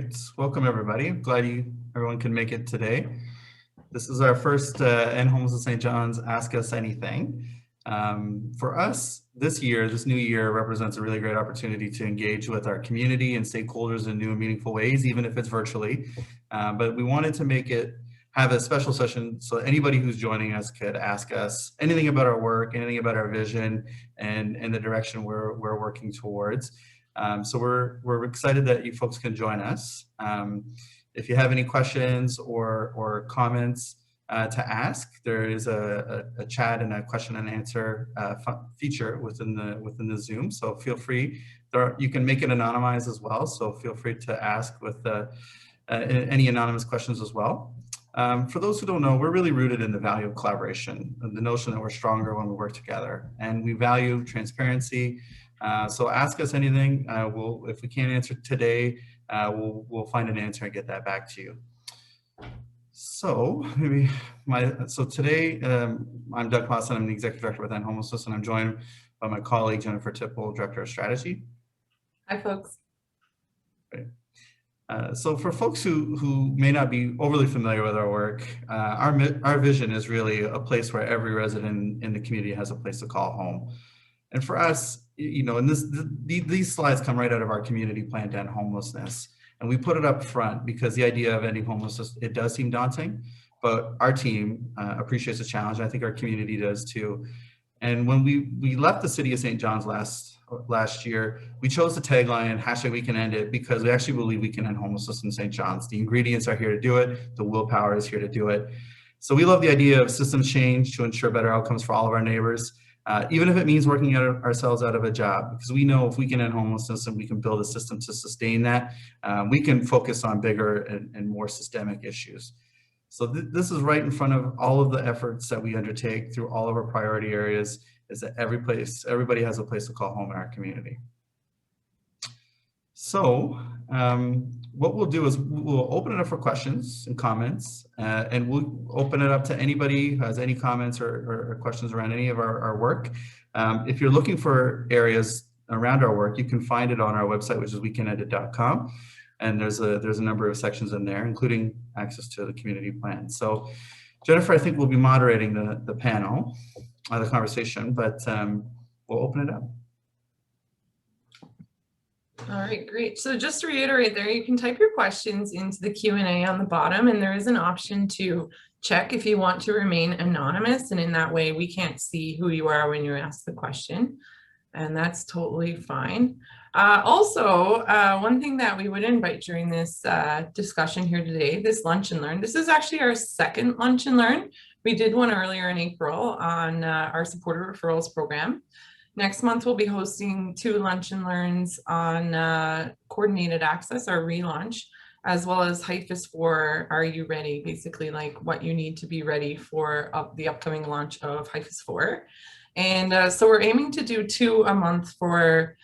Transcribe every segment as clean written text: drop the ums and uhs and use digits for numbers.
Great. Welcome, everybody. Glad everyone can make it today. This is our first End Homelessness St. John's Ask Us Anything. For us, this new year represents a really great opportunity to engage with our community and stakeholders in new and meaningful ways, even if it's virtually. But we wanted to have a special session so anybody who's joining us could ask us anything about our work, anything about our vision, and the direction we're working towards. So we're excited that you folks can join us. If you have any questions or comments to ask, there is a chat and a question and answer feature within the Zoom. So feel free. You can make it anonymized as well. So feel free to ask with any anonymous questions as well. For those who don't know, we're really rooted in the value of collaboration, and the notion that we're stronger when we work together, and we value transparency. So ask us anything. If we can't answer today, we'll find an answer and get that back to you. So today, I'm Doug Clausen. I'm the Executive Director with End Homelessness, and I'm joined by my colleague, Jennifer Tipple, Director of Strategy. Hi, folks. Great. So for folks who may not be overly familiar with our work, our vision is really a place where every resident in the community has a place to call home. And for us, and these slides come right out of our community plan to end homelessness. And we put it up front because the idea of ending homelessness, it does seem daunting, but our team appreciates the challenge. And I think our community does too. And when we left the city of St. John's last year, we chose the tagline, #WeCanEndIt, because we actually believe we can end homelessness in St. John's. The ingredients are here to do it. The willpower is here to do it. So we love the idea of systems change to ensure better outcomes for all of our neighbors. Even if it means working ourselves out of a job, because we know if we can end homelessness and we can build a system to sustain that, we can focus on bigger and more systemic issues. So this is right in front of all of the efforts that we undertake through all of our priority areas, is that everybody has a place to call home in our community. So what we'll do is we'll open it up for questions and comments, and we'll open it up to anybody who has any comments or questions around any of our work. If you're looking for areas around our work, you can find it on our website, which is wecanendit.com. And there's a number of sections in there, including access to the community plan. So Jennifer, I think, will be moderating the panel, the conversation, but we'll open it up. All right, great. So just to reiterate there, you can type your questions into the Q&A on the bottom, and there is an option to check if you want to remain anonymous, and in that way we can't see who you are when you ask the question, and that's totally fine. Also, one thing that we would invite during this discussion here today, this Lunch and Learn, this is actually our second Lunch and Learn. We did one earlier in April on our supporter referrals program. Next month, we'll be hosting 2 Lunch and Learns on coordinated access, our relaunch, as well as HYFIS for Are You Ready? Basically, like what you need to be ready for the upcoming launch of HYFIS 4. And so we're aiming to do 2 a month for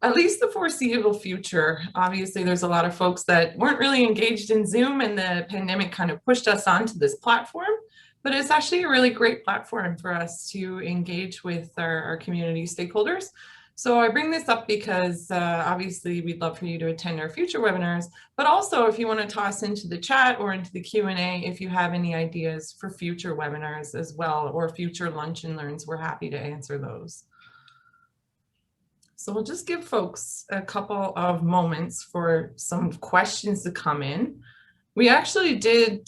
at least the foreseeable future. Obviously, there's a lot of folks that weren't really engaged in Zoom, and the pandemic kind of pushed us onto this platform. But it's actually a really great platform for us to engage with our community stakeholders. So I bring this up because obviously we'd love for you to attend our future webinars, but also if you want to toss into the chat or into the Q&A, if you have any ideas for future webinars as well, or future Lunch and Learns, we're happy to answer those. So we'll just give folks a couple of moments for some questions to come in. We actually did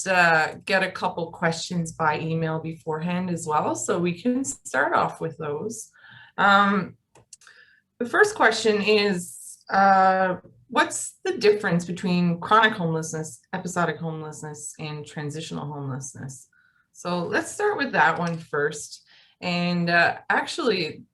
get a couple questions by email beforehand as well, so we can start off with those. The first question is, what's the difference between chronic homelessness, episodic homelessness, and transitional homelessness? So let's start with that one first. And actually,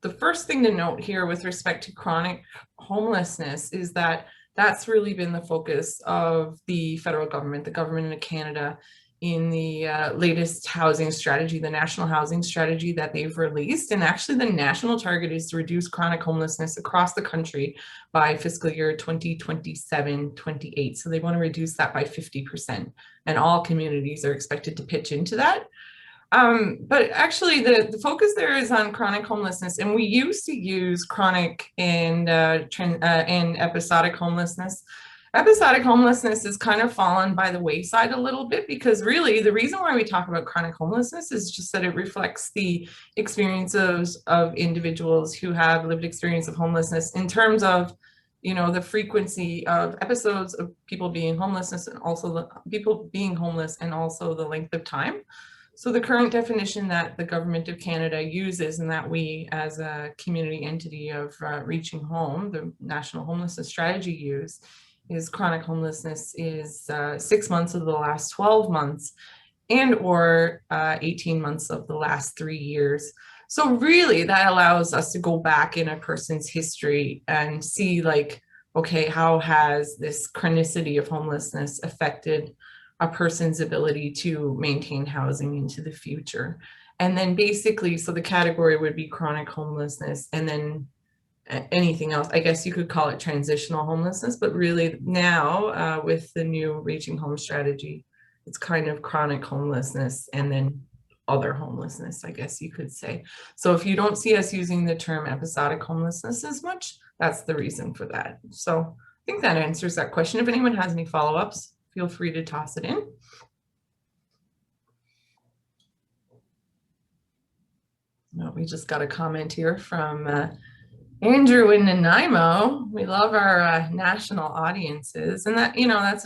the first thing to note here with respect to chronic homelessness is that that's really been the focus of the federal government, the government of Canada, in the latest housing strategy, the national housing strategy that they've released. And actually the national target is to reduce chronic homelessness across the country by fiscal year 2027-28. So they want to reduce that by 50%. And all communities are expected to pitch into that. But actually the focus there is on chronic homelessness, and we used to use chronic and episodic homelessness Episodic homelessness has kind of fallen by the wayside a little bit, because really the reason why we talk about chronic homelessness is just that it reflects the experiences of individuals who have lived experience of homelessness in terms of, you know, the frequency of episodes of people being homelessness, and also the people being homeless, and also the length of time. So the current definition that the Government of Canada uses, and that we as a community entity of Reaching Home, the National Homelessness Strategy, use, is chronic homelessness is 6 months of the last 12 months, and or 18 months of the last 3 years. So really that allows us to go back in a person's history and see, like, okay, how has this chronicity of homelessness affected a person's ability to maintain housing into the future? And then basically, so the category would be chronic homelessness, and then anything else. I guess you could call it transitional homelessness, but really now with the new Reaching Home strategy, it's kind of chronic homelessness and then other homelessness, I guess you could say. So if you don't see us using the term episodic homelessness as much, that's the reason for that. So I think that answers that question. If anyone has any follow-ups, feel free to toss it in. No, we just got a comment here from Andrew in Nanaimo. We love our national audiences, and that, you know, that's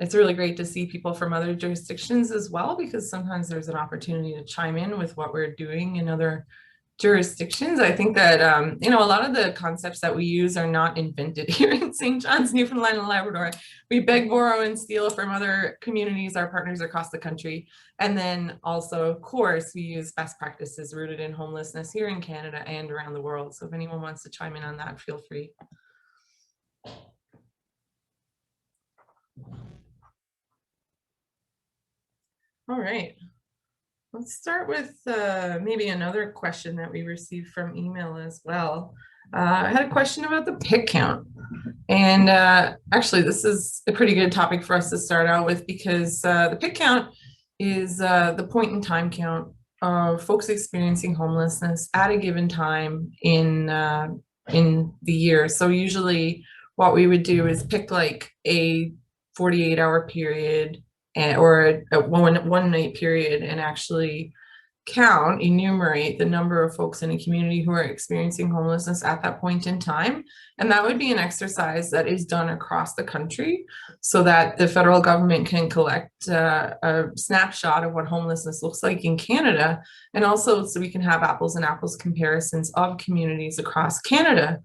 it's really great to see people from other jurisdictions as well, because sometimes there's an opportunity to chime in with what we're doing in other jurisdictions. I think that, you know, a lot of the concepts that we use are not invented here in St. John's, Newfoundland and Labrador. We beg, borrow, and steal from other communities, our partners across the country. And then also, of course, we use best practices rooted in homelessness here in Canada and around the world. So if anyone wants to chime in on that, feel free. All right. Let's start with maybe another question that we received from email as well. I had a question about the PIC count. And actually, this is a pretty good topic for us to start out with, because the PIC count is the point in time count of folks experiencing homelessness at a given time in the year. So usually what we would do is pick like a 48-hour period or a one night period, and actually enumerate the number of folks in a community who are experiencing homelessness at that point in time. And that would be an exercise that is done across the country, so that the federal government can collect a snapshot of what homelessness looks like in Canada, and also so we can have apples and apples comparisons of communities across Canada.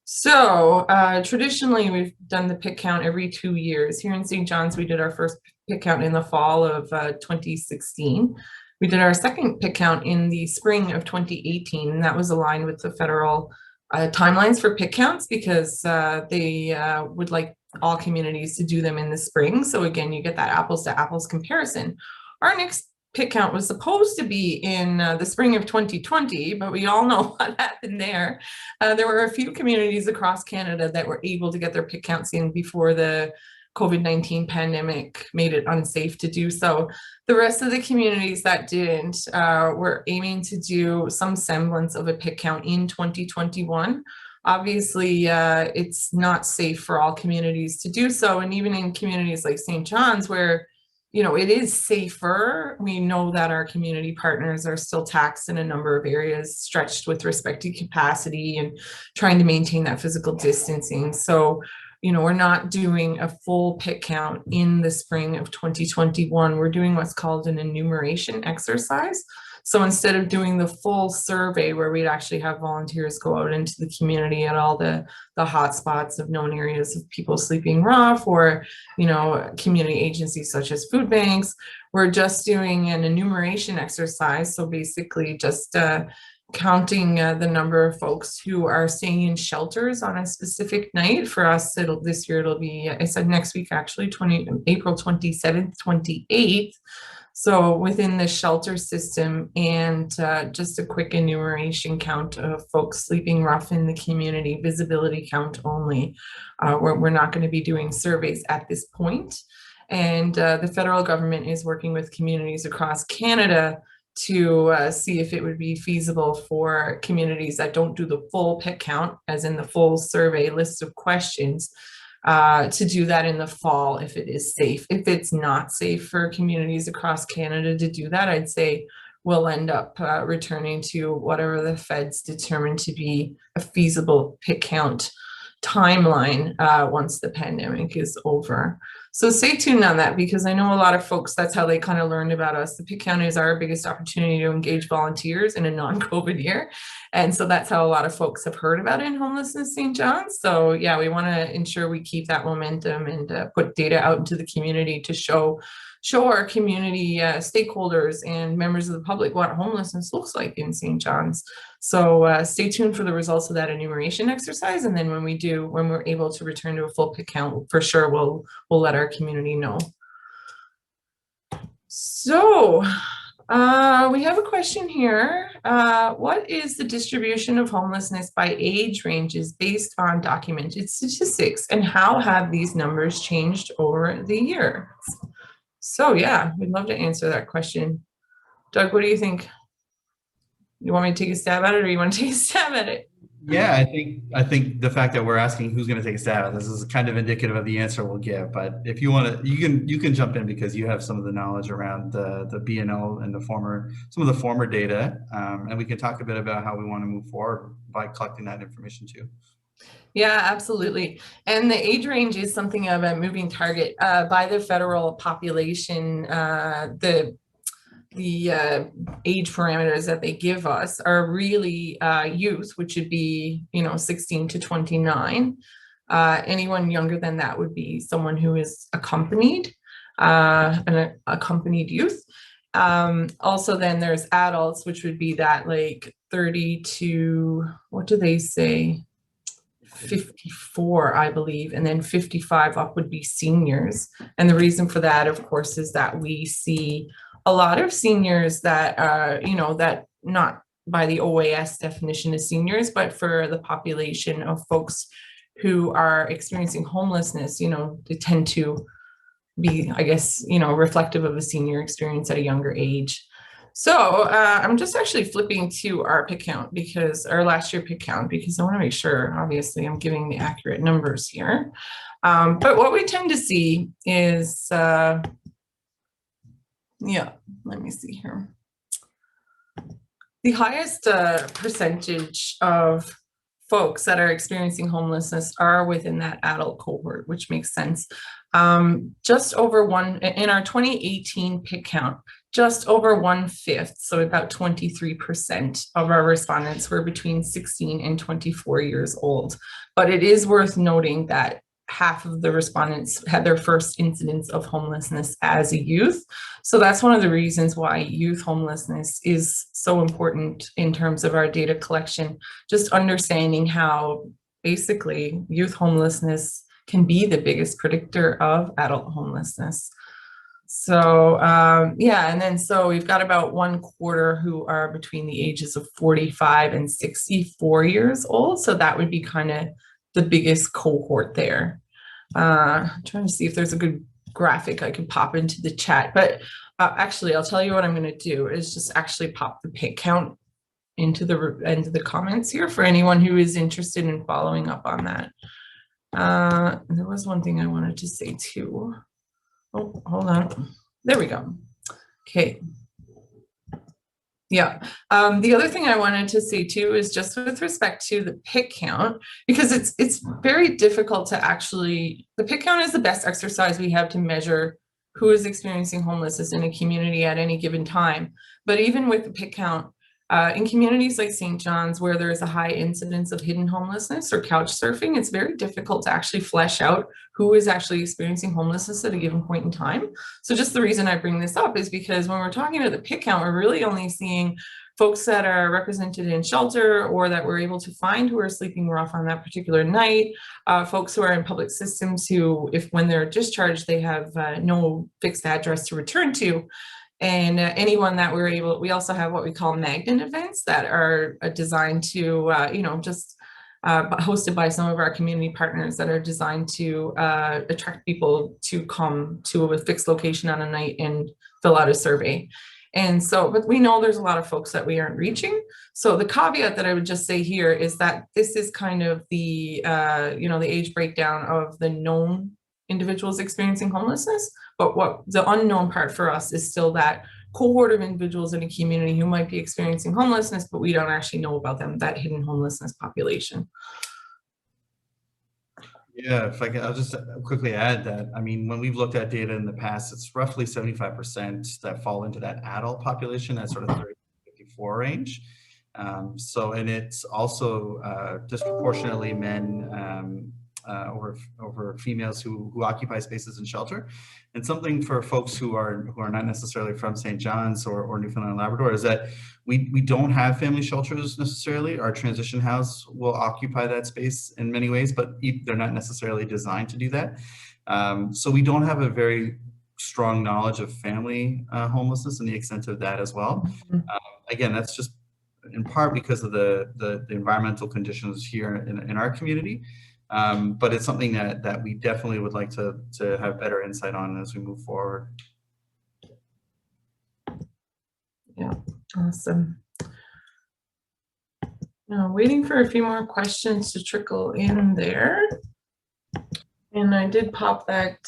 So traditionally, we've done the PIC count every 2 years. Here in St. John's, we did our first PIC count in the fall of 2016. We did our second PIC count in the spring of 2018, and that was aligned with the federal timelines for PIC counts, because they would like all communities to do them in the spring. So again, you get that apples to apples comparison. Our next PIC count was supposed to be in the spring of 2020, but we all know what happened there. There were a few communities across Canada that were able to get their PIC counts in before the COVID-19 pandemic made it unsafe to do so. The rest of the communities that didn't were aiming to do some semblance of a PIC count in 2021. Obviously, it's not safe for all communities to do so. And even in communities like St. John's, where, you know, it is safer, we know that our community partners are still taxed in a number of areas, stretched with respect to capacity and trying to maintain that physical distancing. So, you know, we're not doing a full PIC count in the spring of 2021. We're doing what's called an enumeration exercise. So instead of doing the full survey where we'd actually have volunteers go out into the community at all the hot spots of known areas of people sleeping rough, or, you know, community agencies such as food banks, we're just doing an enumeration exercise. So basically just counting the number of folks who are staying in shelters on a specific night. For us, this year it'll be, I said next week actually, April 27th, 28th. So within the shelter system, and just a quick enumeration count of folks sleeping rough in the community, visibility count only. We're not going to be doing surveys at this point. And the federal government is working with communities across Canada to see if it would be feasible for communities that don't do the full PIC count, as in the full survey list of questions, to do that in the fall if it is safe. If it's not safe for communities across Canada to do that, I'd say we'll end up returning to whatever the feds determine to be a feasible pit count timeline once the pandemic is over. So stay tuned on that, because I know a lot of folks, that's how they kind of learned about us. The pit count is our biggest opportunity to engage volunteers in a non-COVID year. And so that's how a lot of folks have heard about it in Homelessness St. John's. So yeah, we want to ensure we keep that momentum and put data out into the community to show our community stakeholders and members of the public what homelessness looks like in St. John's. So stay tuned for the results of that enumeration exercise. And then when we're able to return to a full pit count, for sure, we'll let our community know. So we have a question here. What is the distribution of homelessness by age ranges based on documented statistics, and how have these numbers changed over the years? So yeah, we'd love to answer that question. Doug, what do you think? You want me to take a stab at it, or you want to take a stab at it? Yeah, I think the fact that we're asking who's going to take a stab at this is kind of indicative of the answer we'll give. But if you want to, you can jump in, because you have some of the knowledge around the BNO and some of the former data, and we can talk a bit about how we want to move forward by collecting that information too. Yeah, absolutely. And the age range is something of a moving target by the federal population. The age parameters that they give us are really youth, which would be 16 to 29. Anyone younger than that would be someone who is accompanied, an accompanied youth. Also, then there's adults, which would be that like 30 to, what do they say, 54, I believe, and then 55 up would be seniors. And the reason for that, of course, is that we see a lot of seniors that that not by the OAS definition as seniors, but for the population of folks who are experiencing homelessness, they tend to be, I guess, reflective of a senior experience at a younger age. So I'm just actually flipping to our pit count, because our last year pit count, because I want to make sure, obviously, I'm giving the accurate numbers here. But what we tend to see is, yeah, let me see here. The highest percentage of folks that are experiencing homelessness are within that adult cohort, which makes sense. Just over in our 2018 pit count, just over 1/5, so about 23% of our respondents were between 16 and 24 years old. But it is worth noting that half of the respondents had their first incidence of homelessness as a youth. So that's one of the reasons why youth homelessness is so important in terms of our data collection, just understanding how basically youth homelessness can be the biggest predictor of adult homelessness. So yeah, and then so we've got about 1/4 who are between the ages of 45 and 64 years old. So that would be kind of the biggest cohort there. I'm trying to see if there's a good graphic I could pop into the chat, but actually I'll tell you what I'm going to do is just actually pop the pit count into the comments here for anyone who is interested in following up on that. There was one thing I wanted to say too. Oh, hold on. There we go. Okay. Yeah. The other thing I wanted to say too is just with respect to the pit count, because it's very difficult to actually, the pit count is the best exercise we have to measure who is experiencing homelessness in a community at any given time. But even with the pit count, in communities like St. John's, where there is a high incidence of hidden homelessness or couch surfing, it's very difficult to actually flesh out who is actually experiencing homelessness at a given point in time. So just the reason I bring this up is because when we're talking about the pit count, we're really only seeing folks that are represented in shelter or that we're able to find who are sleeping rough on that particular night, folks who are in public systems who, when they're discharged, they have no fixed address to return to. And anyone that we also have what we call magnet events that are designed to, just hosted by some of our community partners that are designed to attract people to come to a fixed location on a night and fill out a survey. And so, but we know there's a lot of folks that we aren't reaching. So the caveat that I would just say here is that this is kind of the, the age breakdown of the known individuals experiencing homelessness. But what the unknown part for us is still that cohort of individuals in a community who might be experiencing homelessness, but we don't actually know about them, that hidden homelessness population. Yeah, if I can, I'll just quickly add that, I mean, when we've looked at data in the past, it's roughly 75% that fall into that adult population, that sort of 30 to 54 range. And it's also disproportionately men over females who occupy spaces in shelter. And something for folks who are not necessarily from St. John's or Newfoundland and Labrador is that we don't have family shelters necessarily. Our transition house will occupy that space in many ways, but they're not necessarily designed to do that. So we don't have a very strong knowledge of family homelessness and the extent of that as well. Again, that's just in part because of the environmental conditions here in our community. But it's something that we definitely would like to have better insight on as we move forward. Yeah, awesome. Now, waiting for a few more questions to trickle in there. And I did pop that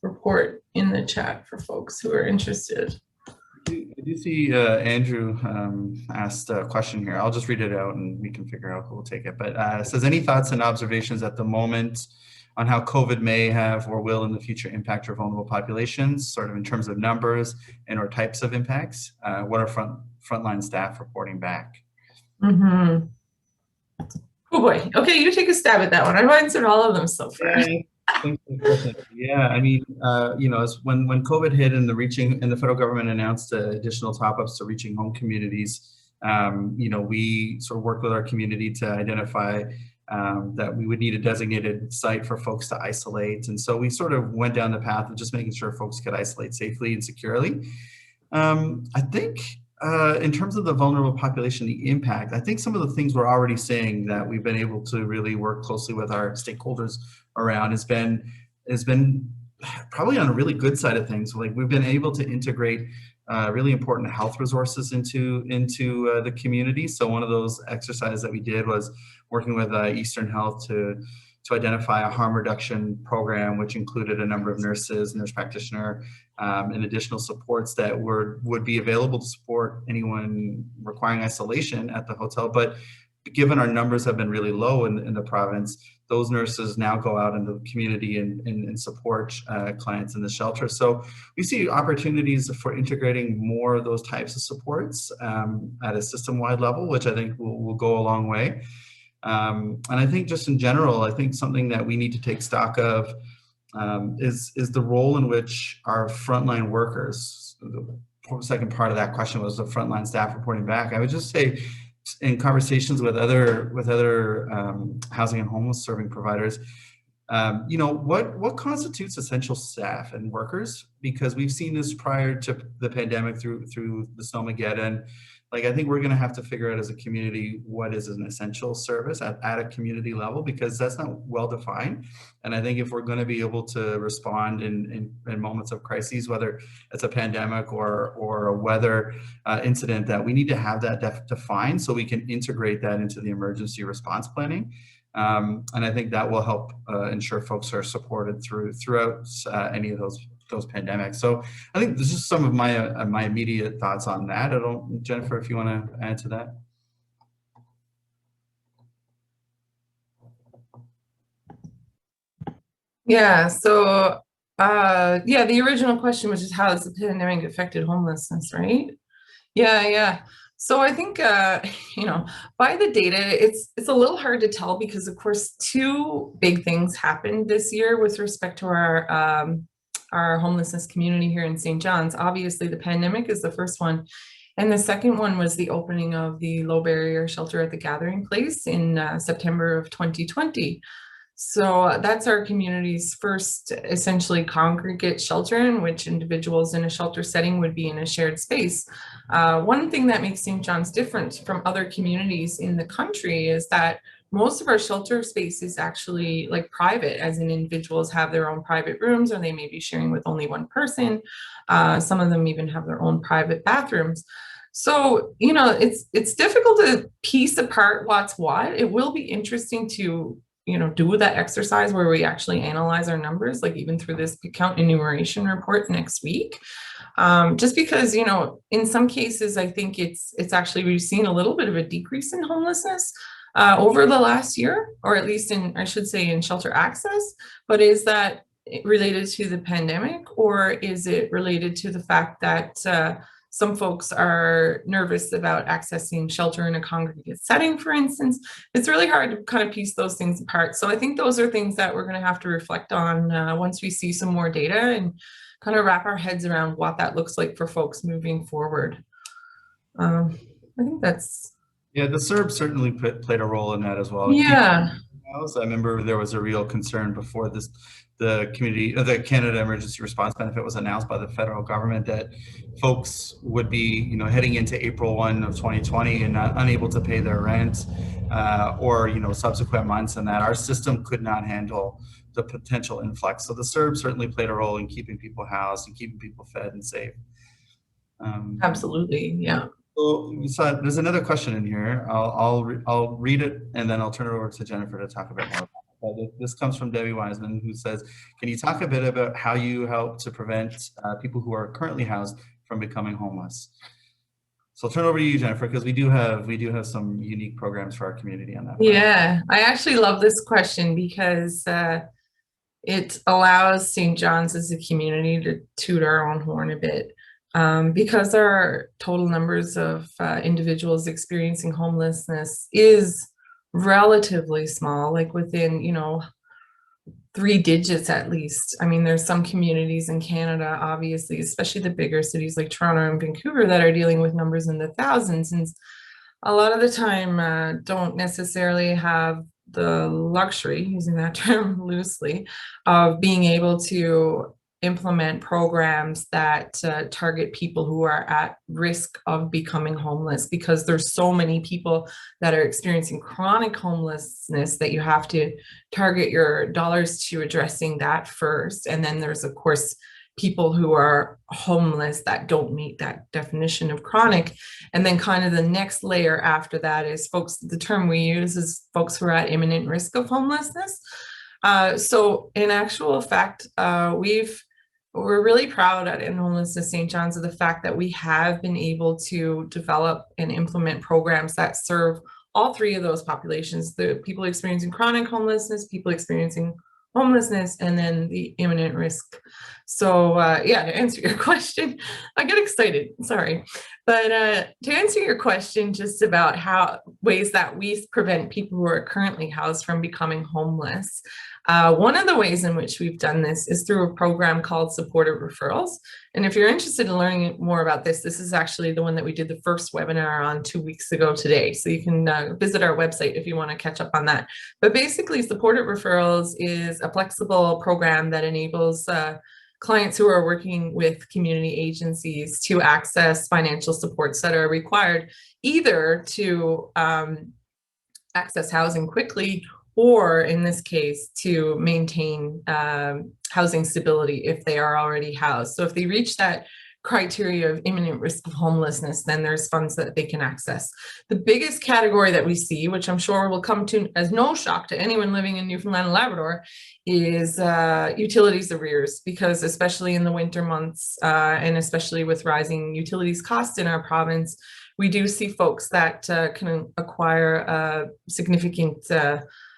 report in the chat for folks who are interested. I do see Andrew asked a question here. I'll just read it out and we can figure out who will take it. But it says, any thoughts and observations at the moment on how COVID may have or will in the future impact our vulnerable populations, sort of in terms of numbers and or types of impacts? What are frontline staff reporting back? Oh boy. Okay, you take a stab at that one. I've answered all of them so far. Yeah, I mean, as when COVID hit and the federal government announced additional top-ups to reaching home communities, we sort of worked with our community to identify that we would need a designated site for folks to isolate. And so we sort of went down the path of just making sure folks could isolate safely and securely. I think in terms of the vulnerable population, the impact, I think some of the things we're already seeing that we've been able to really work closely with our stakeholders around has been probably on a really good side of things. Like we've been able to integrate really important health resources into the community. So one of those exercises that we did was working with Eastern Health to identify a harm reduction program, which included a number of nurses, nurse practitioner, and additional supports that would be available to support anyone requiring isolation at the hotel. But given our numbers have been really low in the province, those nurses now go out into the community and support clients in the shelter. So we see opportunities for integrating more of those types of supports at a system-wide level, which I think will go a long way. And I think just in general, I think something that we need to take stock of is the role in which our frontline workers, the second part of that question was the frontline staff reporting back. I would just say in conversations with other housing and homeless serving providers, what constitutes essential staff and workers? Because we've seen this prior to the pandemic through the Snowmageddon. Like, I think we're going to have to figure out as a community what is an essential service at a community level, because that's not well defined. And I think if we're going to be able to respond in moments of crises, whether it's a pandemic or a weather incident, that we need to have that defined so we can integrate that into the emergency response planning. And I think that will help ensure folks are supported throughout any of those pandemics. So I think this is some of my immediate thoughts on that. Jennifer, if you want to add to that. Yeah, so the original question was just how has the pandemic affected homelessness, right? Yeah. So I think, by the data, it's a little hard to tell because, of course, two big things happened this year with respect to our homelessness community here in St. John's. Obviously, the pandemic is the first one. And the second one was the opening of the low barrier shelter at the Gathering Place in September of 2020. So that's our community's first essentially congregate shelter in which individuals in a shelter setting would be in a shared space. One thing that makes St. John's different from other communities in the country is that most of our shelter space is actually like private, as in individuals have their own private rooms, or they may be sharing with only one person. Some of them even have their own private bathrooms. So, you know, it's difficult to piece apart what's what. It will be interesting to, you know, do that exercise where we actually analyze our numbers, like even through this account enumeration report next week. Just because, you know, in some cases, I think it's actually, we've seen a little bit of a decrease in homelessness over the last year, or at least in, I should say, in shelter access. But is that related to the pandemic, or is it related to the fact that some folks are nervous about accessing shelter in a congregate setting, for instance? It's really hard to kind of piece those things apart. So I think those are things that we're going to have to reflect on once we see some more data and kind of wrap our heads around what that looks like for folks moving forward. I think that's... Yeah, the CERB certainly played a role in that as well. Yeah. I remember there was a real concern before the Canada Emergency Response Benefit was announced by the federal government that folks would be, you know, heading into April 1 of 2020 and unable to pay their rent or, you know, subsequent months, and that our system could not handle the potential influx. So the CERB certainly played a role in keeping people housed and keeping people fed and safe. Absolutely, yeah. So there's another question in here. I'll read it and then I'll turn it over to Jennifer to talk a bit more about it. This comes from Debbie Wiseman, who says, "Can you talk a bit about how you help to prevent people who are currently housed from becoming homeless?" So I'll turn it over to you, Jennifer, because we do have some unique programs for our community on that front. Yeah, I actually love this question because it allows St. John's as a community to toot our own horn a bit. Because our total numbers of individuals experiencing homelessness is relatively small, like within, you know, 3 digits at least. I mean, there's some communities in Canada, obviously, especially the bigger cities like Toronto and Vancouver, that are dealing with numbers in the thousands, and a lot of the time don't necessarily have the luxury, using that term loosely, of being able to implement programs that target people who are at risk of becoming homeless, because there's so many people that are experiencing chronic homelessness that you have to target your dollars to addressing that first. And then there's, of course, people who are homeless that don't meet that definition of chronic. And then kind of the next layer after that is folks, the term we use is folks who are at imminent risk of homelessness. So in actual fact, we're really proud at End Homelessness St. John's of the fact that we have been able to develop and implement programs that serve all 3 of those populations: the people experiencing chronic homelessness, people experiencing homelessness, and then the imminent risk. So yeah, to answer your question, I get excited, sorry. But to answer your question just about how ways that we prevent people who are currently housed from becoming homeless, one of the ways in which we've done this is through a program called Supported Referrals. And if you're interested in learning more about this, this is actually the one that we did the first webinar on 2 weeks ago today. So you can visit our website if you want to catch up on that. But basically, Supported Referrals is a flexible program that enables clients who are working with community agencies to access financial supports that are required either to access housing quickly, or in this case, to maintain housing stability if they are already housed. So if they reach that criteria of imminent risk of homelessness, then there's funds that they can access. The biggest category that we see, which I'm sure will come to as no shock to anyone living in Newfoundland and Labrador, is utilities arrears, because especially in the winter months and especially with rising utilities costs in our province, we do see folks that can acquire a significant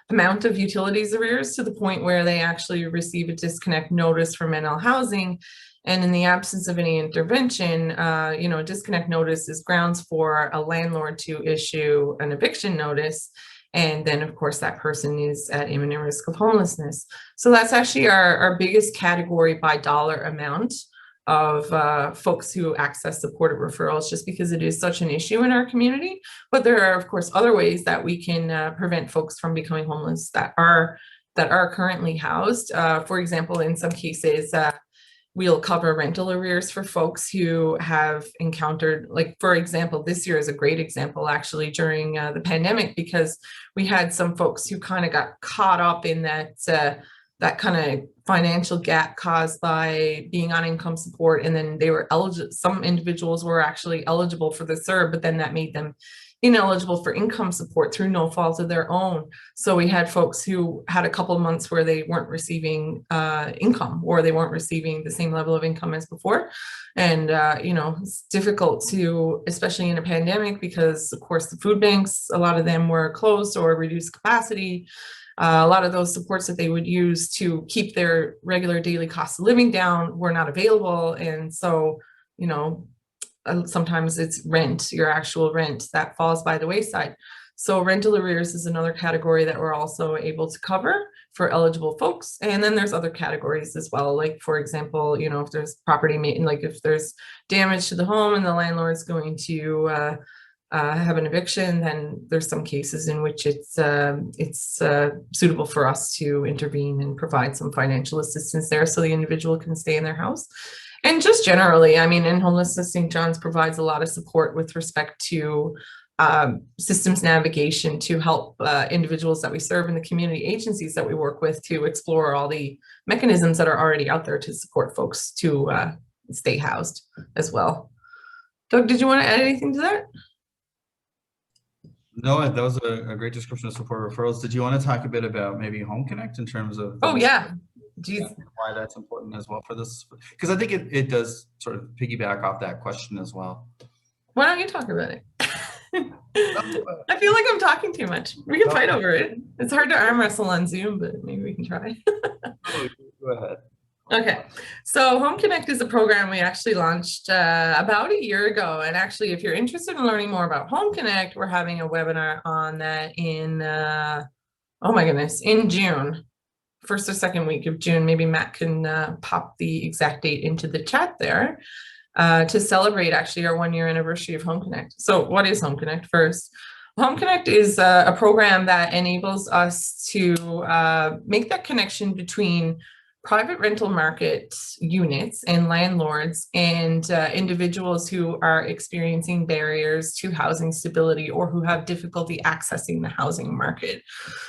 amount of utilities arrears to the point where they actually receive a disconnect notice from NL Housing. And in the absence of any intervention, you know, a disconnect notice is grounds for a landlord to issue an eviction notice. And then, of course, that person is at imminent risk of homelessness. So that's actually our biggest category by dollar amount of folks who access supported referrals, just because it is such an issue in our community. But there are, of course, other ways that we can prevent folks from becoming homeless that are currently housed. For example, in some cases, we'll cover rental arrears for folks who have encountered, like, for example, this year is a great example actually during the pandemic, because we had some folks who kind of got caught up in that kind of financial gap caused by being on income support. And then they were eligible, some individuals were actually eligible for the CERB, but then that made them ineligible for income support through no fault of their own. So we had folks who had a couple of months where they weren't receiving income, or they weren't receiving the same level of income as before. And, you know, it's difficult to, especially in a pandemic, because of course the food banks, a lot of them were closed or reduced capacity. A lot of those supports that they would use to keep their regular daily cost of living down were not available. And so, you know, sometimes it's rent, your actual rent, that falls by the wayside. So rental arrears is another category that we're also able to cover for eligible folks. And then there's other categories as well. Like, for example, you know, if there's property maintenance, like if there's damage to the home and the landlord's going to have an eviction, then there's some cases in which it's suitable for us to intervene and provide some financial assistance there so the individual can stay in their house. And just generally, I mean, in Homelessness, St. John's provides a lot of support with respect to systems navigation to help individuals that we serve in the community agencies that we work with to explore all the mechanisms that are already out there to support folks to stay housed as well. Doug, did you want to add anything to that? No, that was a great description of support referrals. Did you want to talk a bit about maybe Home Connect in terms of why that's important as well for this? Because I think it does sort of piggyback off that question as well. Why don't you talk about it? I feel like I'm talking too much. We can fight over it. It's hard to arm wrestle on Zoom, but maybe we can try. Go ahead. Okay, so Home Connect is a program we actually launched about a year ago. And actually, if you're interested in learning more about Home Connect, we're having a webinar on that in, oh my goodness, in June. First or second week of June. Maybe Matt can pop the exact date into the chat there to celebrate actually our 1-year anniversary of Home Connect. So what is Home Connect first? Home Connect is a program that enables us to make that connection between private rental market units and landlords and individuals who are experiencing barriers to housing stability or who have difficulty accessing the housing market.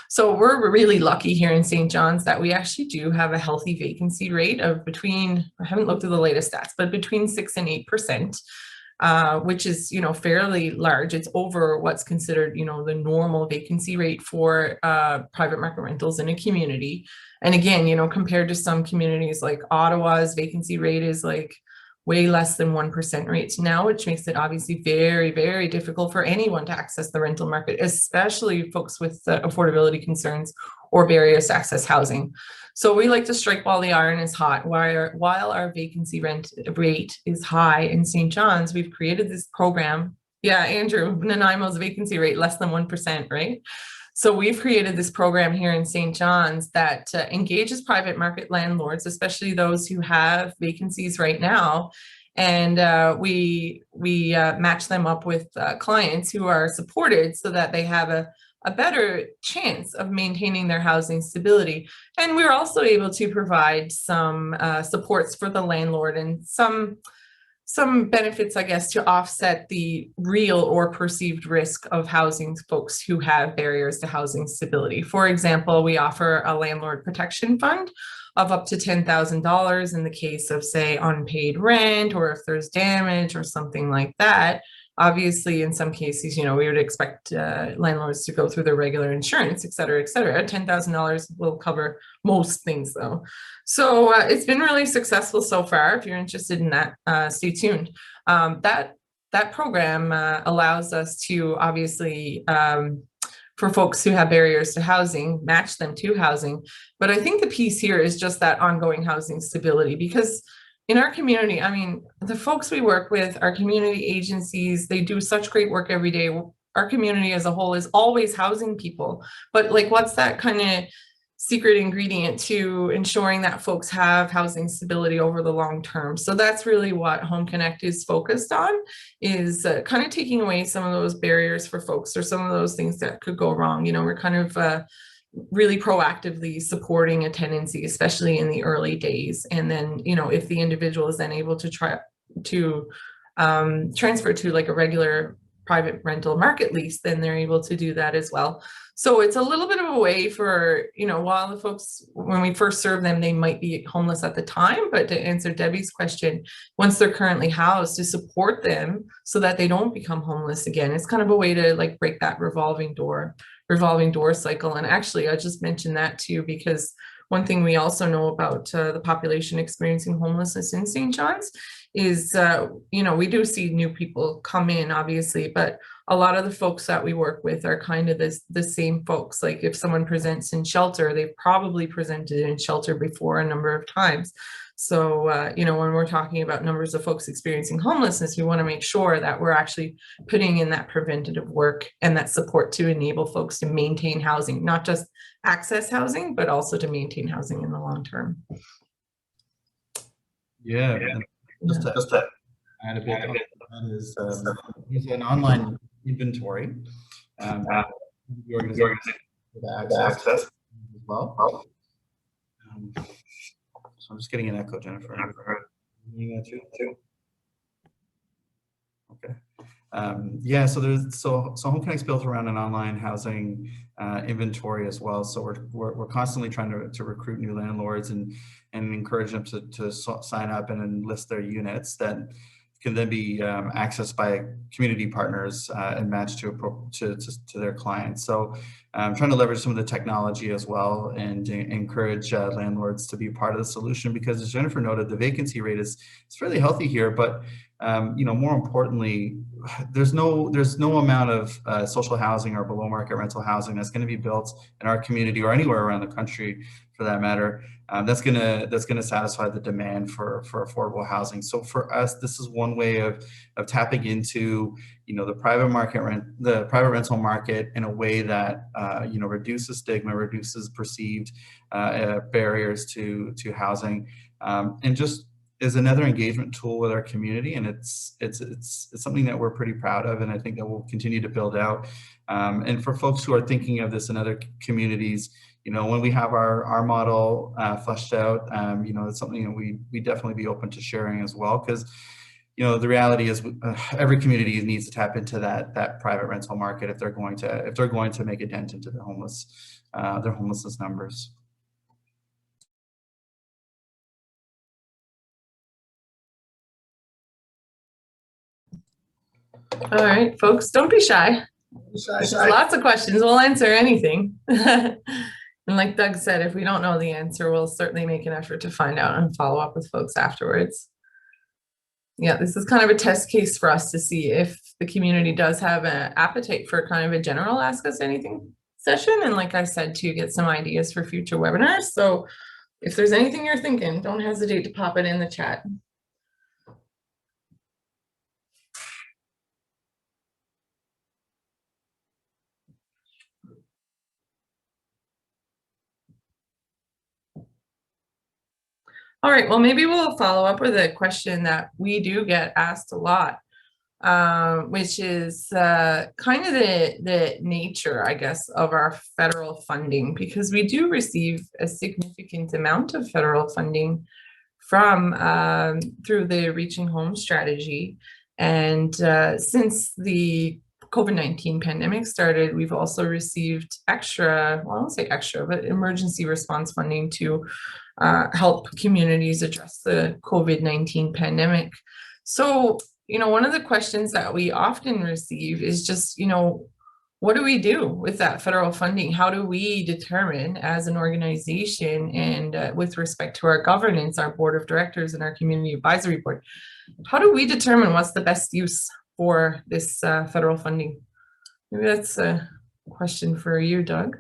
So we're really lucky here in St. John's that we actually do have a healthy vacancy rate of between, I haven't looked at the latest stats, but between 6 and 8%. Which is, you know, fairly large. It's over what's considered, you know, the normal vacancy rate for private market rentals in a community. And again, you know, compared to some communities like Ottawa's vacancy rate is like way less than 1% rates now, which makes it obviously very, very difficult for anyone to access the rental market, especially folks with affordability concerns or barriers to access housing. So we like to strike while the iron is hot. While our vacancy rate is high in St. John's, we've created this program. Yeah, Andrew, Nanaimo's vacancy rate less than 1%, right? So we've created this program here in St. John's that engages private market landlords, especially those who have vacancies right now. And we match them up with clients who are supported so that they have a better chance of maintaining their housing stability. And we're also able to provide some supports for the landlord and some benefits, I guess, to offset the real or perceived risk of housing folks who have barriers to housing stability. For example, we offer a landlord protection fund of up to $10,000 in the case of, say, unpaid rent, or if there's damage or something like that. Obviously, in some cases, you know, we would expect landlords to go through their regular insurance, et cetera, et cetera. $10,000 will cover most things, though. So it's been really successful so far. If you're interested in that, stay tuned. That program allows us to obviously, for folks who have barriers to housing, match them to housing. But I think the piece here is just that ongoing housing stability, because in our community, I mean, the folks we work with, our community agencies, they do such great work every day. Our community as a whole is always housing people. But like, what's that kind of secret ingredient to ensuring that folks have housing stability over the long term? So that's really what Home Connect is focused on, is kind of taking away some of those barriers for folks or some of those things that could go wrong. You know, we're kind of really proactively supporting a tenancy, especially in the early days. And then, you know, if the individual is then able to try to transfer to like a regular private rental market lease, then they're able to do that as well. So it's a little bit of a way for, you know, while the folks, when we first serve them, they might be homeless at the time, but to answer Debbie's question, once they're currently housed, to support them so that they don't become homeless again. It's kind of a way to like break that revolving door cycle. And actually, I just mentioned that too, because one thing we also know about the population experiencing homelessness in St. John's is, you know, we do see new people come in, obviously, but a lot of the folks that we work with are kind of the same folks. Like if someone presents in shelter, they've probably presented in shelter before a number of times. So, you know, when we're talking about numbers of folks experiencing homelessness, we want to make sure that we're actually putting in that preventative work and that support to enable folks to maintain housing, not just access housing, but also to maintain housing in the long term. Yeah, just to add a bit on that is there's an online inventory. The organization with access as well. So I'm just getting an echo, Jennifer. You too. Okay. Yeah, so Home Connect's built around an online housing inventory as well. So we're constantly trying to recruit new landlords and encourage them to sign up and enlist their units that can then be accessed by community partners and matched to their clients. So I'm trying to leverage some of the technology as well and encourage landlords to be part of the solution, because as Jennifer noted, the vacancy rate is fairly healthy here, but you know, more importantly, there's no amount of social housing or below market rental housing that's going to be built in our community or anywhere around the country, for that matter, that's gonna satisfy the demand for affordable housing. So for us, this is one way of tapping into, you know, the private rental market in a way that you know, reduces stigma, reduces perceived barriers to housing, and just is another engagement tool with our community. And it's something that we're pretty proud of, and I think that we'll continue to build out. And for folks who are thinking of this in other communities, you know, when we have our model fleshed out, you know, it's something that we definitely be open to sharing as well, because, you know, the reality is every community needs to tap into that private rental market if they're going to make a dent into their homelessness numbers. All right, folks, don't be shy. There's lots of questions. We'll answer anything. And like Doug said, if we don't know the answer, we'll certainly make an effort to find out and follow up with folks afterwards. Yeah, this is kind of a test case for us to see if the community does have an appetite for kind of a general Ask Us Anything session. And like I said, to get some ideas for future webinars. So if there's anything you're thinking, don't hesitate to pop it in the chat. All right, well, maybe we'll follow up with a question that we do get asked a lot, which is kind of the nature, I guess, of our federal funding, because we do receive a significant amount of federal funding from through the Reaching Home strategy. And since the COVID-19 pandemic started, we've also received extra, well, I won't say extra, but emergency response funding to help communities address the COVID-19 pandemic. So, you know, one of the questions that we often receive is just, you know, what do we do with that federal funding? How do we determine as an organization, and with respect to our governance, our board of directors and our community advisory board, how do we determine what's the best use for this federal funding? Maybe that's a question for you, Doug.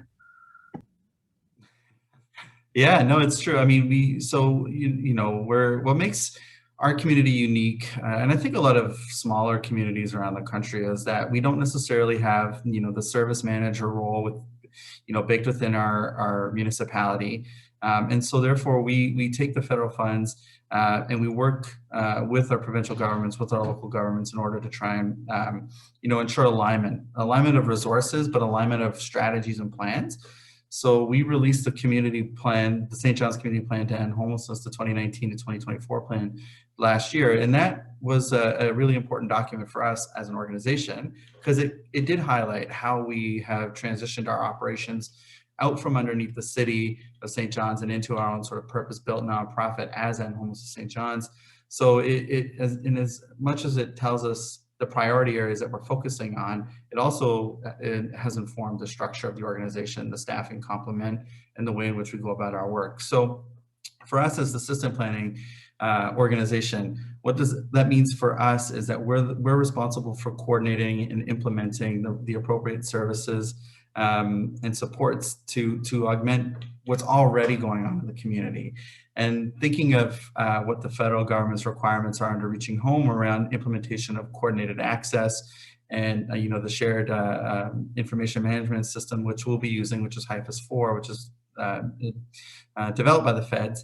Yeah, no, it's true. I mean, you know, what makes our community unique, and I think a lot of smaller communities around the country, is that we don't necessarily have, you know, the service manager role with, you know, baked within our municipality. And so therefore we take the federal funds and we work with our provincial governments, with our local governments, in order to try and, you know, ensure alignment of resources, but alignment of strategies and plans. So we released the community plan, the St. John's Community Plan to End Homelessness, the 2019 to 2024 plan last year. And that was a really important document for us as an organization, because it did highlight how we have transitioned our operations out from underneath the city of St. John's and into our own sort of purpose-built nonprofit as End Homelessness St. John's. So in as much as it tells us the priority areas that we're focusing on, it has informed the structure of the organization, the staffing complement, and the way in which we go about our work. So for us as the system planning organization, what does that means for us is that we're responsible for coordinating and implementing the appropriate services and supports to augment what's already going on in the community. And thinking of what the federal government's requirements are under Reaching Home around implementation of coordinated access and the shared information management system, which we'll be using, which is HIFAS-4, which is developed by the feds.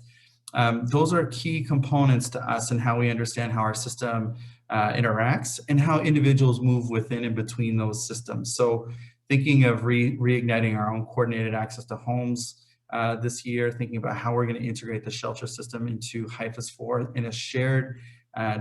Those are key components to us and how we understand how our system interacts and how individuals move within and between those systems. So thinking of reigniting our own coordinated access to homes this year, thinking about how we're going to integrate the shelter system into HIFAS-4 in a shared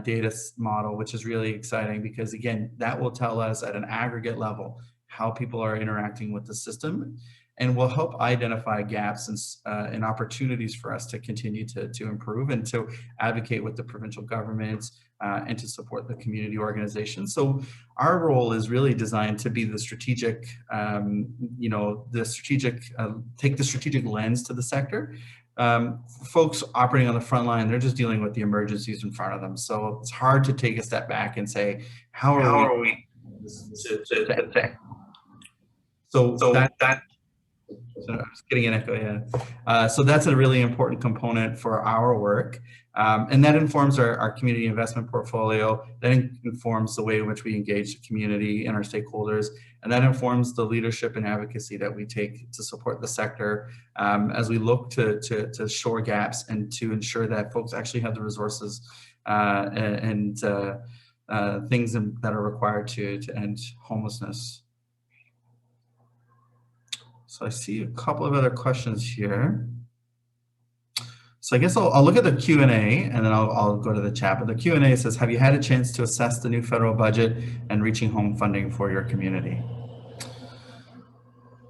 data model, which is really exciting because, again, that will tell us at an aggregate level how people are interacting with the system and will help identify gaps and opportunities for us to continue to improve and to advocate with the provincial governments and to support the community organizations. So our role is really designed to be the strategic, take the strategic lens to the sector. Folks operating on the front line, they're just dealing with the emergencies in front of them. So it's hard to take a step back and say, how are we So I was getting an echo, yeah. So that's a really important component for our work. And that informs our community investment portfolio. That informs the way in which we engage the community and our stakeholders. And that informs the leadership and advocacy that we take to support the sector as we look to shore gaps and to ensure that folks actually have the resources and things that are required to end homelessness. So I see a couple of other questions here. So I guess I'll look at the Q&A and then I'll go to the chat. But the Q&A says, have you had a chance to assess the new federal budget and Reaching Home funding for your community?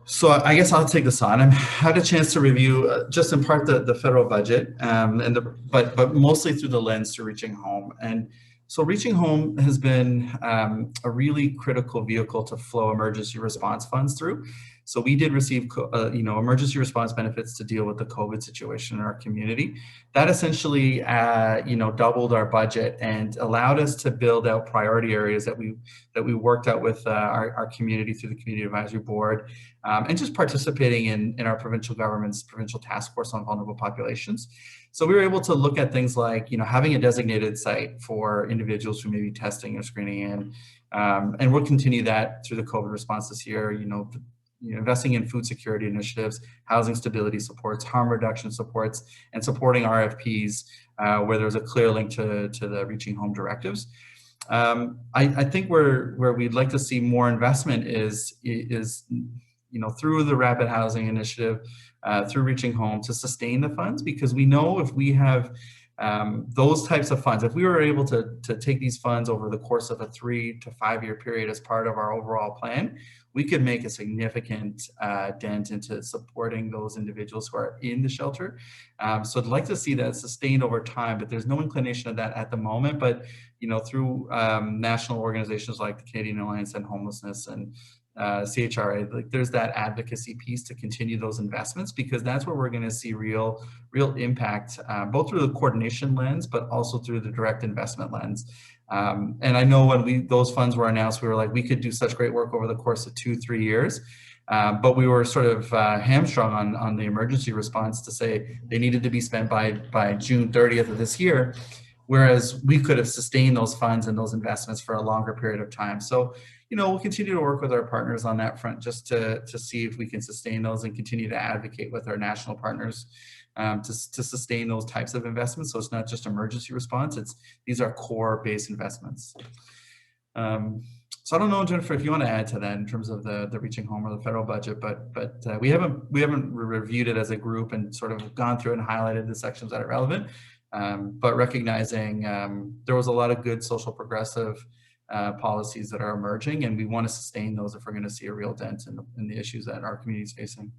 So I guess I'll take this on. I've had a chance to review just in part the federal budget, but mostly through the lens to Reaching Home. And so Reaching Home has been a really critical vehicle to flow emergency response funds through. So we did receive, emergency response benefits to deal with the COVID situation in our community. That essentially, doubled our budget and allowed us to build out priority areas that we worked out with our community through the Community Advisory Board, and just participating in our provincial government's provincial task force on vulnerable populations. So we were able to look at things like, having a designated site for individuals who may be testing or screening in, and we'll continue that through the COVID response this year. Investing in food security initiatives, housing stability supports, harm reduction supports, and supporting RFPs where there's a clear link to the Reaching Home directives. I think where we'd like to see more investment is through the Rapid Housing Initiative, through Reaching Home to sustain the funds, because we know if we have those types of funds, if we were able to take these funds over the course of a 3 to 5 year period as part of our overall plan, we could make a significant dent into supporting those individuals who are in the shelter. So I'd like to see that sustained over time, but there's no inclination of that at the moment. But through national organizations like the Canadian Alliance on Homelessness and CHRA, there's that advocacy piece to continue those investments, because that's where we're going to see real impact, both through the coordination lens, but also through the direct investment lens. And I know when those funds were announced, we were like, we could do such great work over the course of 2-3 years. But we were sort of hamstrung on the emergency response to say they needed to be spent by June 30th of this year, whereas we could have sustained those funds and those investments for a longer period of time. So, we'll continue to work with our partners on that front just to see if we can sustain those and continue to advocate with our national partners to sustain those types of investments. So it's not just emergency response, these are core based investments. So I don't know, Jennifer, if you want to add to that in terms of the Reaching Home or the federal budget, but we haven't reviewed it as a group and sort of gone through and highlighted the sections that are relevant. But recognizing there was a lot of good social progressive policies that are emerging, and we want to sustain those if we're going to see a real dent in the issues that our community is facing.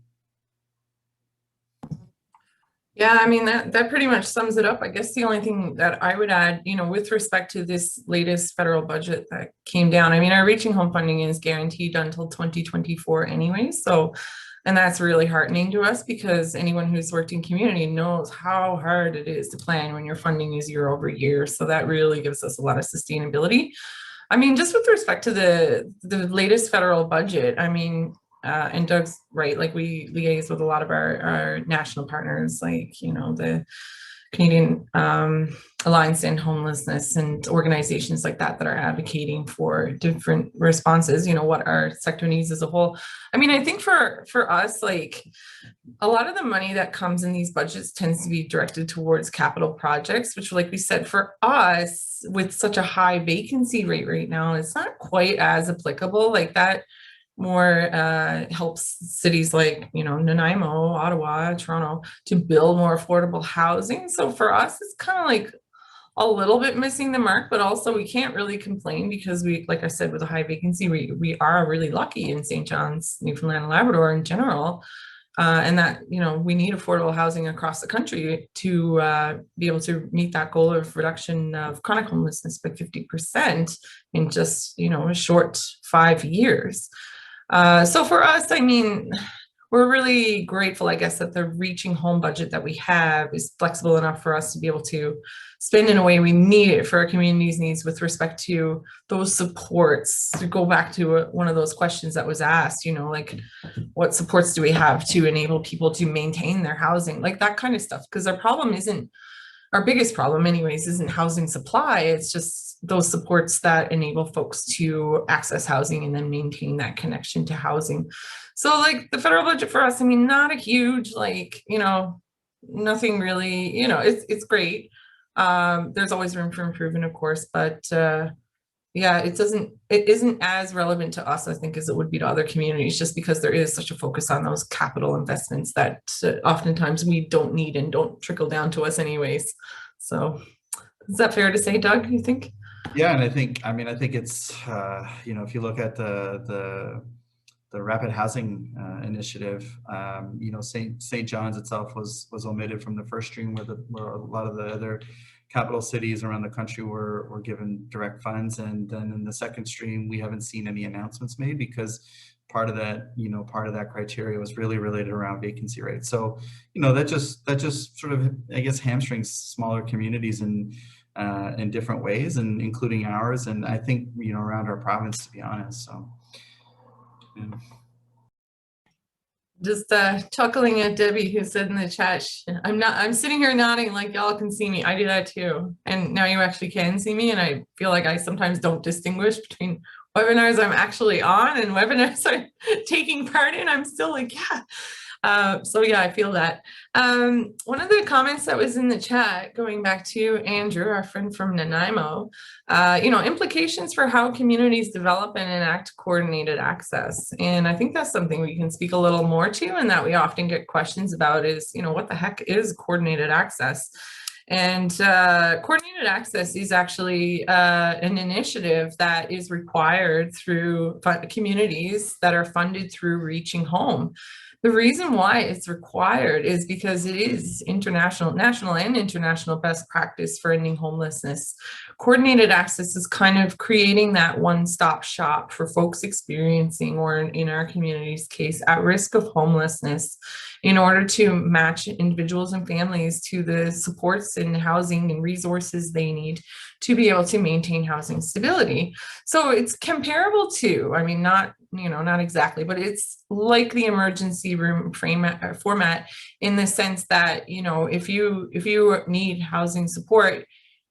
Yeah, I mean, that pretty much sums it up. I guess the only thing that I would add, you know, with respect to this latest federal budget that came down, I mean, our Reaching Home funding is guaranteed until 2024 anyway. So, and that's really heartening to us, because anyone who's worked in community knows how hard it is to plan when your funding is year over year. So that really gives us a lot of sustainability. I mean, just with respect to the latest federal budget, I mean, and Doug's right, like we liaise with a lot of our national partners, like, you know, the Canadian Alliance to End Homelessness and organizations like that that are advocating for different responses, you know, what our sector needs as a whole. I mean, I think for us, like a lot of the money that comes in these budgets tends to be directed towards capital projects, which, like we said, for us with such a high vacancy rate right now, it's not quite as applicable. Like that more helps cities like, you know, Nanaimo, Ottawa, Toronto to build more affordable housing. So for us, it's kind of like a little bit missing the mark, but also we can't really complain because we, like I said, with a high vacancy, we are really lucky in St. John's, Newfoundland and Labrador in general. And that, you know, we need affordable housing across the country to be able to meet that goal of reduction of chronic homelessness by 50% in just, you know, a short 5 years. So for us, I mean, we're really grateful, I guess, that the Reaching Home budget that we have is flexible enough for us to be able to spend in a way we need it for our community's needs with respect to those supports. To go back to one of those questions that was asked, you know, like what supports do we have to enable people to maintain their housing, like that kind of stuff. Because our biggest problem anyways isn't housing supply, it's just those supports that enable folks to access housing and then maintain that connection to housing. So like the federal budget for us, I mean, not a huge, like, you know, nothing really, you know, it's great. There's always room for improvement, of course, but yeah, it isn't as relevant to us, I think, as it would be to other communities, just because there is such a focus on those capital investments that oftentimes we don't need and don't trickle down to us anyways. So is that fair to say, Doug, you think? Yeah, and I think it's, you know, if you look at the rapid housing initiative, you know, St. John's itself was omitted from the first stream, where a lot of the other capital cities around the country were given direct funds. And then in the second stream, we haven't seen any announcements made, because part of that criteria was really related around vacancy rates. So, you know, that just sort of, I guess, hamstrings smaller communities in different ways, and including ours, and I think, you know, around our province, to be honest. So yeah. Just chuckling at Debbie, who said in the chat, I'm sitting here nodding like y'all can see me. I do that too. And now you actually can see me. And I feel like I sometimes don't distinguish between webinars I'm actually on and webinars I'm taking part in. I'm still like, yeah. So yeah, I feel that. One of the comments that was in the chat, going back to Andrew, our friend from Nanaimo, you know, implications for how communities develop and enact coordinated access. And I think that's something we can speak a little more to, and that we often get questions about is, you know, what the heck is coordinated access? And coordinated access is actually an initiative that is required through communities that are funded through Reaching Home. The reason why it's required is because it is national and international best practice for ending homelessness. Coordinated access is kind of creating that one-stop shop for folks experiencing, or in our community's case, at risk of homelessness, in order to match individuals and families to the supports and housing and resources they need to be able to maintain housing stability. So it's comparable to, I mean, not exactly, but it's like the emergency room format in the sense that, you know, if you need housing support,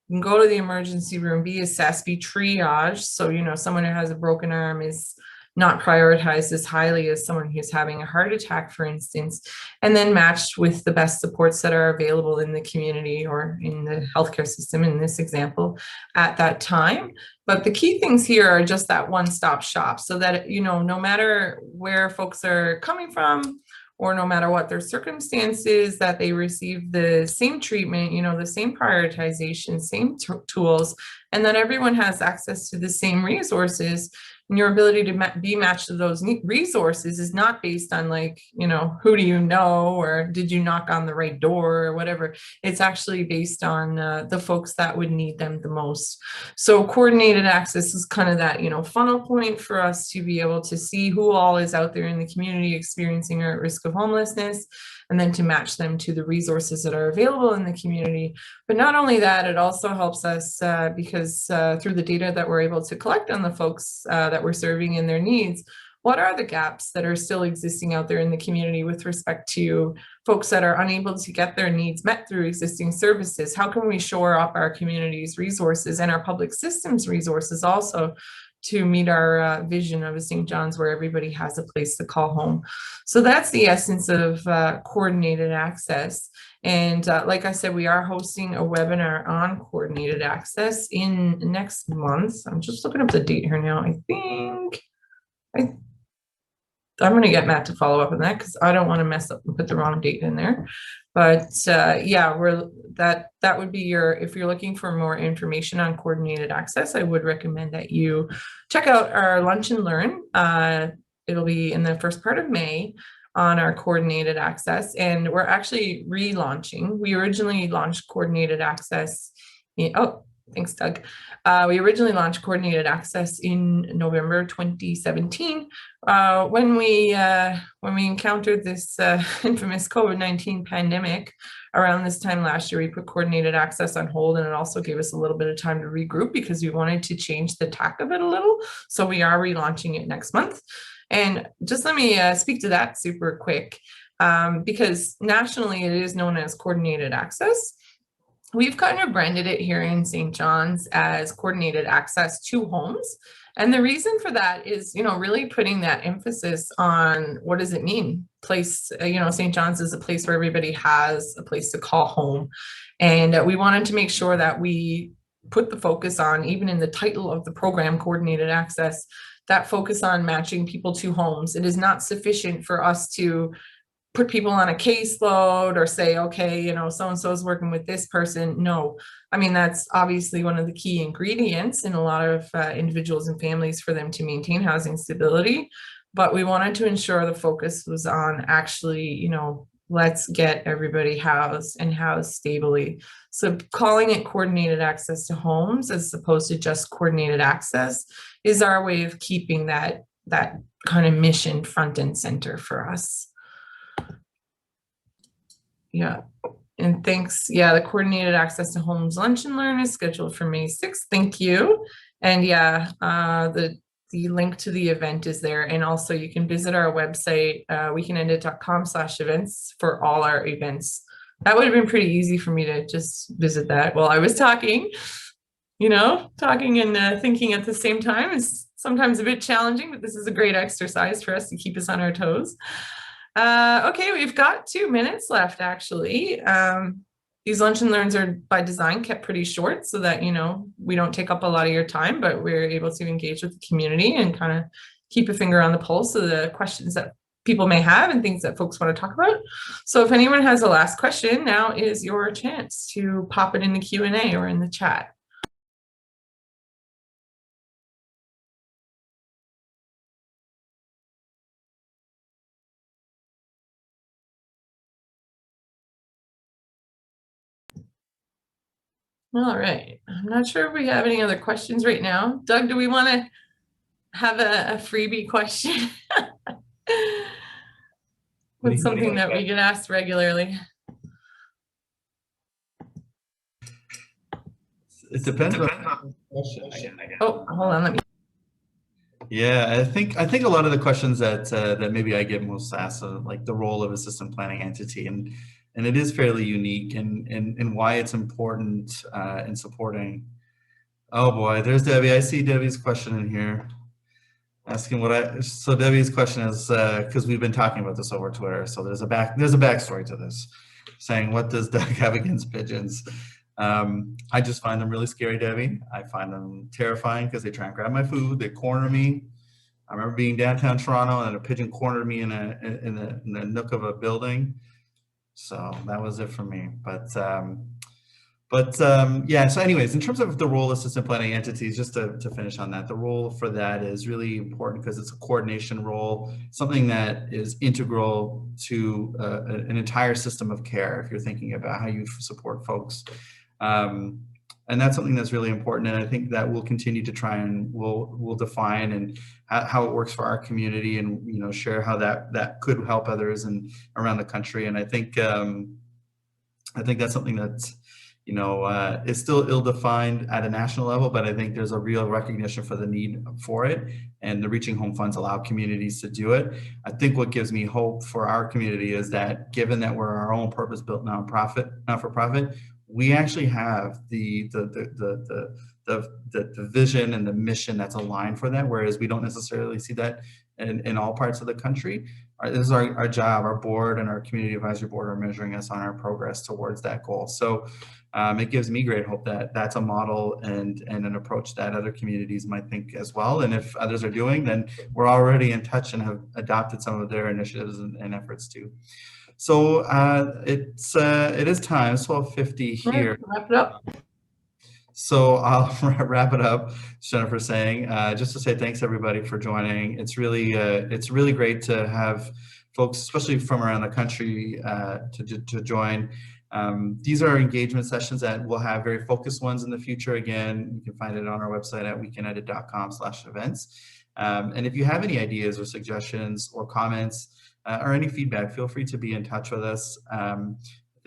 you can go to the emergency room, be assessed, be triaged. So, you know, someone who has a broken arm is not prioritized as highly as someone who's having a heart attack, for instance, and then matched with the best supports that are available in the community or in the healthcare system in this example at that time. But the key things here are just that one-stop shop, so that, you know, no matter where folks are coming from, or no matter what their circumstances, that they receive the same treatment, you know, the same prioritization, same tools, and that everyone has access to the same resources. And your ability to be matched to those resources is not based on, like, you know, who do you know, or did you knock on the right door, or whatever. It's actually based on the folks that would need them the most. So coordinated access is kind of that, you know, funnel point for us to be able to see who all is out there in the community experiencing or at risk of homelessness, and then to match them to the resources that are available in the community. But not only that, it also helps us because through the data that we're able to collect on the folks that we're serving and their needs, what are the gaps that are still existing out there in the community with respect to folks that are unable to get their needs met through existing services? How can we shore up our community's resources and our public systems resources also to meet our vision of a St. John's where everybody has a place to call home? So that's the essence of coordinated access. And like I said, we are hosting a webinar on coordinated access in next month. I'm just looking up the date here now. I think I'm going to get Matt to follow up on that, because I don't want to mess up and put the wrong date in there. But yeah, that would be your, if you're looking for more information on coordinated access, I would recommend that you check out our Lunch and Learn. It'll be in the first part of May on our coordinated access, and we're actually relaunching. We originally launched coordinated access in, oh, thanks, Doug. We originally launched coordinated access in November 2017 when we encountered this infamous COVID-19 pandemic. Around this time last year, we put coordinated access on hold, and it also gave us a little bit of time to regroup because we wanted to change the tack of it a little. So we are relaunching it next month. And just let me speak to that super quick, because nationally it is known as coordinated access. We've kind of branded it here in St. John's as coordinated access to homes. And the reason for that is, you know, really putting that emphasis on what does it mean? Place, you know, St. John's is a place where everybody has a place to call home. And we wanted to make sure that we put the focus on, even in the title of the program, coordinated access, that focus on matching people to homes. It is not sufficient for us to put people on a caseload or say, okay, you know, so-and-so is working with this person. No, I mean, that's obviously one of the key ingredients in a lot of individuals and families for them to maintain housing stability. But we wanted to ensure the focus was on actually, you know, let's get everybody housed and housed stably. So calling it coordinated access to homes as opposed to just coordinated access is our way of keeping that kind of mission front and center for us. Yeah, and thanks. Yeah, the coordinated access to homes lunch and learn is scheduled for May 6th. Thank you. And yeah, the link to the event is there. And also you can visit our website, weekendedit.com/events for all our events. That would have been pretty easy for me to just visit that while I was talking. You know, talking and thinking at the same time is sometimes a bit challenging, but this is a great exercise for us to keep us on our toes. Okay, we've got 2 minutes left, actually. These lunch and learns are by design kept pretty short so that, you know, we don't take up a lot of your time, but we're able to engage with the community and kind of keep a finger on the pulse of the questions that people may have and things that folks want to talk about. So if anyone has a last question, now is your chance to pop it in the Q&A or in the chat. All right, I'm not sure if we have any other questions right now. Doug, do we want to have a freebie question? With something that we get asked regularly. It depends on the question. Oh, hold on, let me. Yeah, I think a lot of the questions that that maybe I get most asked are like the role of a system planning entity, and it is fairly unique, and why it's important in supporting. Oh boy, there's Debbie. I see Debbie's question in here. Asking so Debbie's question is, because we've been talking about this over Twitter, so there's a backstory to this, saying, what does Doug have against pigeons? I just find them really scary, Debbie. I find them terrifying because they try and grab my food, they corner me. I remember being downtown Toronto and a pigeon cornered me in the nook of a building. So that was it for me. Yeah, so anyways, in terms of the role of assistant planning entities, just to finish on that, the role for that is really important because it's a coordination role, something that is integral to an entire system of care if you're thinking about how you support folks. And that's something that's really important, and I think that we'll continue to try and we'll define and how it works for our community, and share how that could help others and around the country. And I think that's something that's it's still ill-defined at a national level, but I think there's a real recognition for the need for it, and the Reaching Home funds allow communities to do it. I think what gives me hope for our community is that, given that we're our own purpose-built not-for-profit, we actually have the vision and the mission that's aligned for that, whereas we don't necessarily see that in all parts of the country. This is our job. Our board and our community advisory board are measuring us on our progress towards that goal. So it gives me great hope that that's a model and an approach that other communities might think as well. And if others are doing, then we're already in touch and have adopted some of their initiatives and efforts too. So it is time. It's 12:50 here. Wrap it up. So I'll wrap it up, Jennifer, saying just to say thanks everybody for joining. It's really great to have folks, especially from around the country, to join. These are engagement sessions that we'll have very focused ones in the future. Again, you can find it on our website at weekunited.com/events. And if you have any ideas or suggestions or comments or any feedback, feel free to be in touch with us. I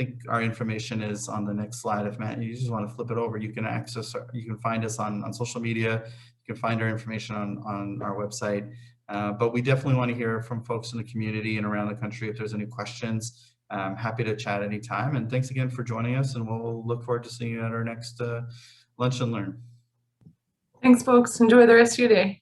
think our information is on the next slide. If Matt, you just want to flip it over, you can find us on social media. You can find our information on our website. But we definitely want to hear from folks in the community and around the country if there's any questions. I'm happy to chat anytime. And thanks again for joining us, and we'll look forward to seeing you at our next Lunch and Learn. Thanks, folks. Enjoy the rest of your day.